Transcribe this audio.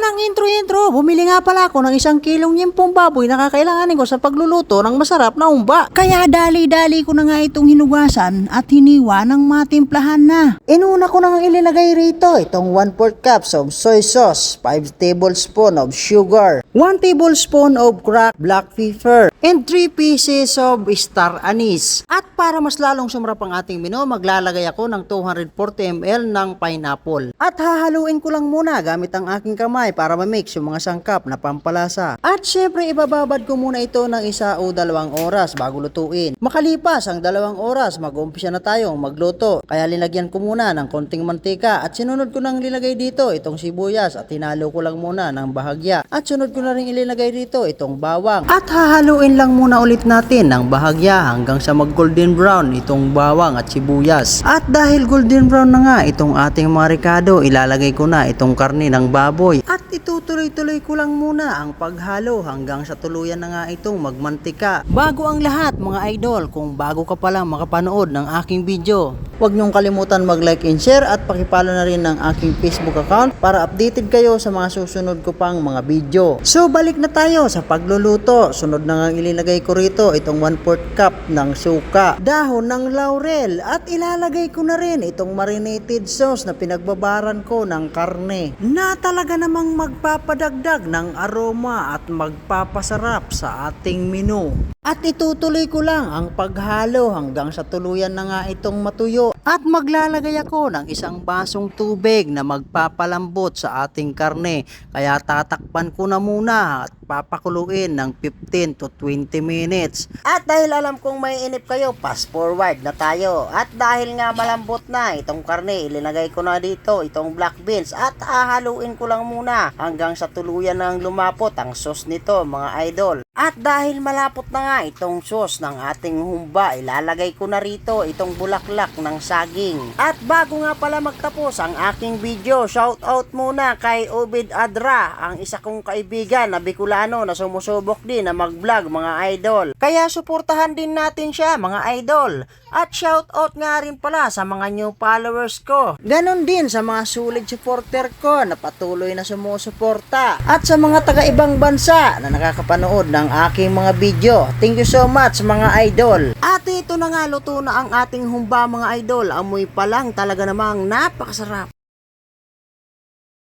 ng intro-intro, bumili nga pala ako ng 1 kilong nyimpong baboy na kakailanganin ko sa pagluluto ng masarap na umba. Kaya dali-dali ko na nga itong hinugasan at hiniwa ng matimplahan na. Inuna ko nang ilinagay rito itong 1/4 cups of soy sauce, 5 tablespoons of sugar, 1 tablespoon of cracked black pepper, and 3 pieces of star anise. At para mas lalong sumarap ang ating menu, maglalagay ako ng 240 ml ng pineapple. At hahaluin ko lang muna gamit ang aking kamay para ma-mix yung mga sangkap na pampalasa. At syempre ibababad ko muna ito ng 1 o 2 oras bago lutuin. Makalipas ang 2 oras, mag-umpisa na tayong magluto. Kaya linagyan ko muna ng konting mantika at sinunod ko nang ilagay dito itong sibuyas at hinalo ko lang muna ng bahagya. At sunod ko na rin ilinagay dito itong bawang. At hahaluin lang muna ulit natin ng bahagya hanggang sa mag-golden brown itong bawang at sibuyas. At dahil golden brown na nga itong ating mga ricado, ilalagay ko na itong karne ng baboy. At itutuloy-tuloy ko lang muna ang paghalo hanggang sa tuluyan na nga itong magmantika. Bago ang lahat mga idol, kung bago ka pa lang makapanood ng aking video, huwag niyong kalimutan mag-like and share at pakipalo na rin ng aking Facebook account para updated kayo sa mga susunod ko pang mga video. So balik na tayo sa pagluluto. Sunod na nga ilinagay ko rito itong 1/4 cup ng suka, dahon ng laurel at ilalagay ko na rin itong marinated sauce na pinagbabaran ko ng karne na talaga namang magpapadagdag ng aroma at magpapasarap sa ating menu. At itutuloy ko lang ang paghalo hanggang sa tuluyan na nga itong matuyo. At maglalagay ako ng 1 basong tubig na magpapalambot sa ating karne. Kaya tatakpan ko na muna at papakuluin ng 15 to 20 minutes. At dahil alam kong may inip kayo, fast forward na tayo. At dahil nga malambot na itong karne, ilinagay ko na dito itong black beans at hahaluin ko lang muna hanggang sa tuluyan nang lumapot ang sauce nito mga idol. At dahil malapot na nga itong sauce ng ating humba, ilalagay ko na rito itong bulaklak ng saging. At bago nga pala magtapos ang aking video, shout out muna kay Obed Adra, ang isa kong kaibigan na Bicolano na sumusubok din na mag-vlog mga idol. Kaya suportahan din natin siya mga idol. At shout out nga rin pala sa mga new followers ko. Ganon din sa mga solid supporter ko na patuloy na sumusuporta. At sa mga taga-ibang bansa na nakakapanood ng aking mga video. Thank you so much mga idol. At ito na nga, luto na ang ating humba mga idol. Amoy pa lang talaga namang napakasarap.